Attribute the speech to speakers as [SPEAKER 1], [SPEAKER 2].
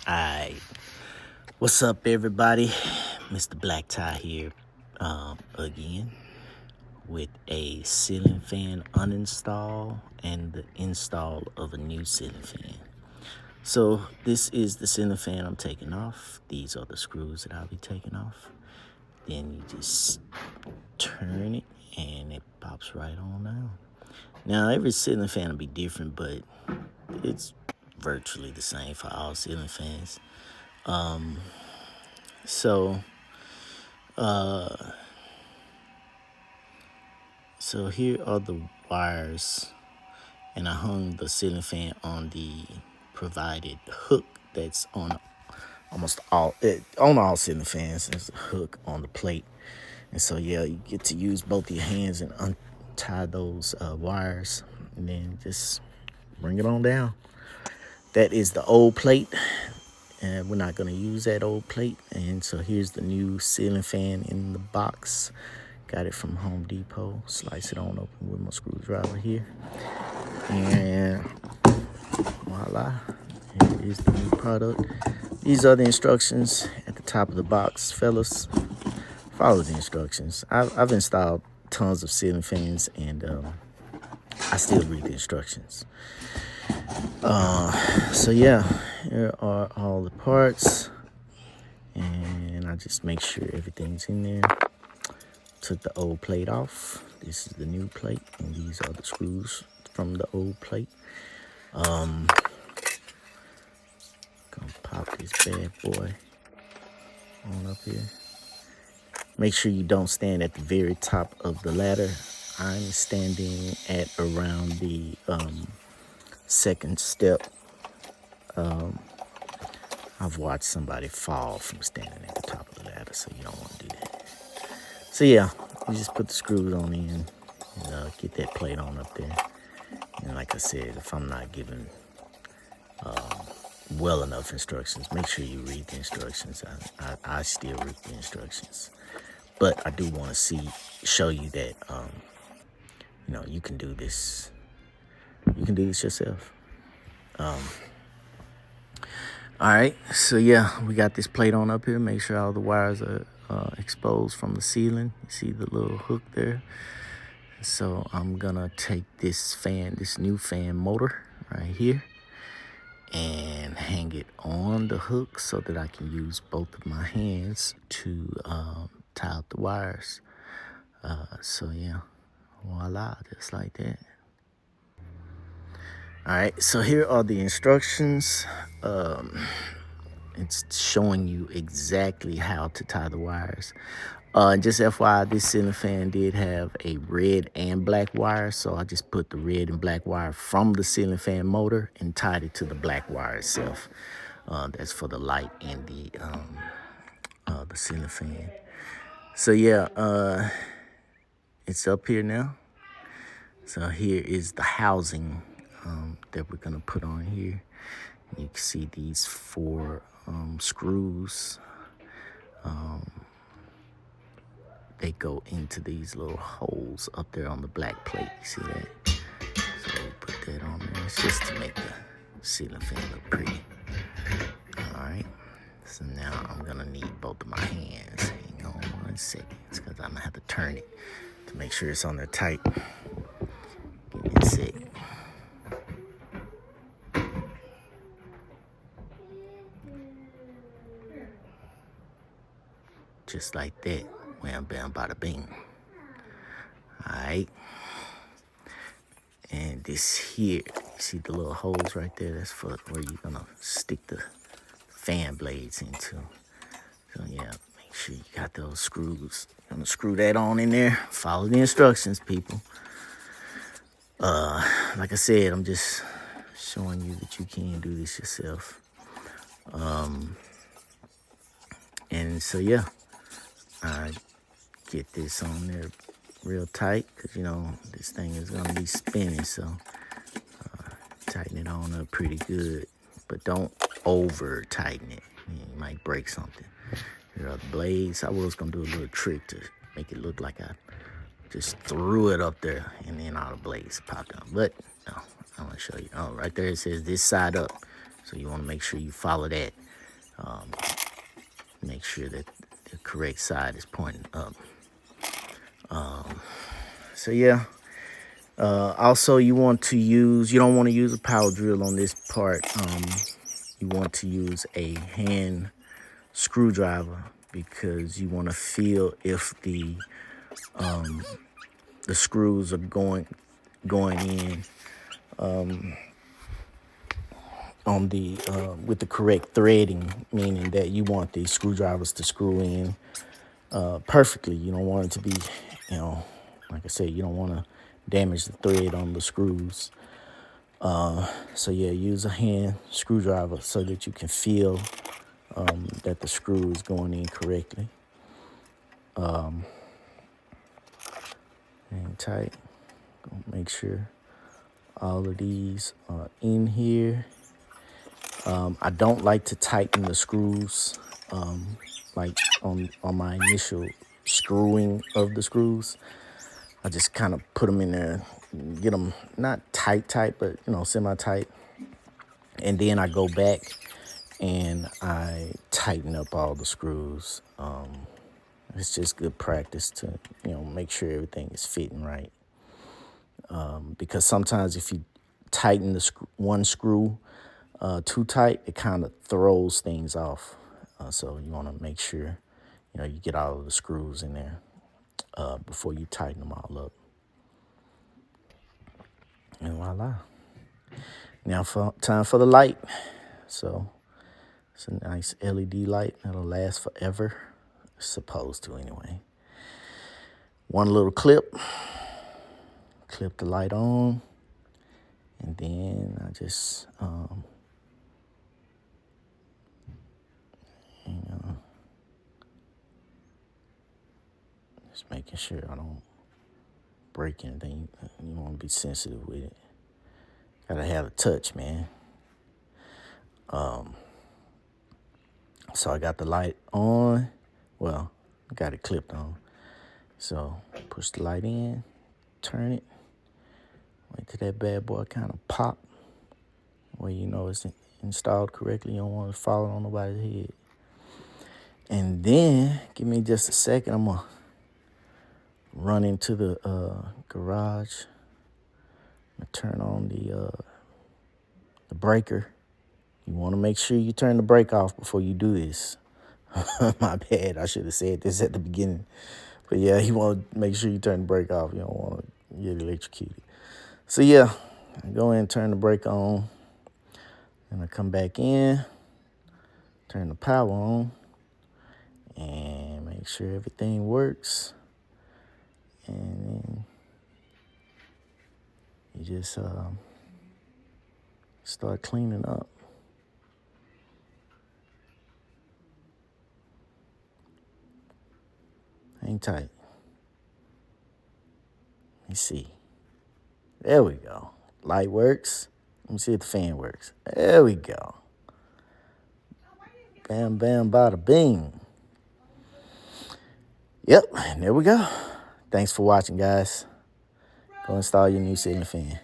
[SPEAKER 1] Alright, what's up, everybody? Mr. Black Tie here, again with a ceiling fan uninstall and the install of a new ceiling fan. So this is the ceiling fan I'm taking off. These are the screws that I'll be taking off. Then you just turn it and it pops right on down. Now every ceiling fan will be different, but it's virtually the same for all ceiling fans. So here are the wires, and I hung the ceiling fan on the provided hook that's on almost all ceiling fans. There's a hook on the plate, and so yeah, you get to use both your hands and untie those wires, and then just bring it on down. That is the old plate, and we're not going to use that old plate. And so here's the new ceiling fan in the box. Got it from Home Depot. Slice it on open with my screwdriver here. And voila, here is the new product. These are the instructions at the top of the box, fellas. Follow the instructions. I've installed tons of ceiling fans, and I still read the instructions. So yeah, here are all the parts, and I just make sure everything's in there. Took the old plate off. This is the new plate, and these are the screws from the old plate. Gonna pop this bad boy on up here. Make sure you don't stand at the very top of the ladder. I'm standing at around the second step. I've watched somebody fall from standing at the top of the ladder, so you don't want to do that. So yeah, you just put the screws on in and get that plate on up there. And like I said, if I'm not giving well enough instructions, make sure you read the instructions. I still read the instructions, but I do want to show you that you can do this. You can do this yourself. All right, so yeah, we got this plate on up here. Make sure all the wires are exposed from the ceiling. You see the little hook there? So I'm gonna take this new fan motor right here, and hang it on the hook so that I can use both of my hands to tie up the wires. So yeah, voila, just like that. All right, so here are the instructions. It's showing you exactly how to tie the wires. Just FYI, this ceiling fan did have a red and black wire, so I just put the red and black wire from the ceiling fan motor and tied it to the black wire itself. That's for the light and the ceiling fan. So yeah, it's up here now. So here is the housing that we're gonna put on here. You can see these 4 screws. They go into these little holes up there on the black plate. You see that? So we put that on there. It's just to make the ceiling fan look pretty. All right. So now I'm gonna need both of my hands. Hang on 1 second, because I'm gonna have to turn it to make sure it's on there tight. Give me a sec. Just like that. Wham, bam, bada, bing. All right. And this here, you see the little holes right there? That's for where you're gonna stick the fan blades into. So yeah, make sure you got those screws. I'm gonna screw that on in there. Follow the instructions, people. Like I said, I'm just showing you that you can do this yourself. And so yeah, I get this on there real tight, because this thing is gonna be spinning, so tighten it on up pretty good, but don't over tighten it. You might break something. Here are the blades. I was gonna do a little trick to make it look like I just threw it up there and then all the blades popped out, but no, I'm gonna show you. Oh, right there it says this side up. So you want to make sure you follow that. Make sure that the correct side is pointing up. So yeah. Also, you don't want to use a power drill on this part. You want to use a hand screwdriver because you want to feel if the screws are going in on the with the correct threading, meaning that you want these screwdrivers to screw in perfectly. You don't want it to be, like I said, you don't want to damage the thread on the screws. So yeah, use a hand screwdriver so that you can feel that the screw is going in correctly. And tight. Make sure all of these are in here. I don't like to tighten the screws like on my initial screwing of the screws. I just kind of put them in there, get them not tight, but semi-tight. And then I go back and I tighten up all the screws. It's just good practice to, make sure everything is fitting right. Because sometimes if you tighten the one screw too tight, it kind of throws things off. So you want to make sure, you get all of the screws in there before you tighten them all up. And voila. Now time for the light. So it's a nice LED light that'll last forever. It's supposed to anyway. One little clip the light on, and then I just just making sure I don't break anything. You want to be sensitive with it. Gotta have a touch, man. So I got the light on. Well, got it clipped on. So push the light in, turn it, wait till that bad boy kind of pop. Where you know it's installed correctly. You don't want to fall on nobody's head. And then, give me just a second. I'm going to run into the garage. I'm going to turn on the breaker. You want to make sure you turn the brake off before you do this. My bad. I should have said this at the beginning. But yeah, you want to make sure you turn the brake off. You don't want to get electrocuted. So yeah, I go in and turn the brake on. And I come back in, turn the power on, and make sure everything works. And then you just start cleaning up. Hang tight. Let me see. There we go. Light works. Let me see if the fan works. There we go. Bam, bam, bada bing. Yep, and there we go. Thanks for watching, guys. Go install your new ceiling fan.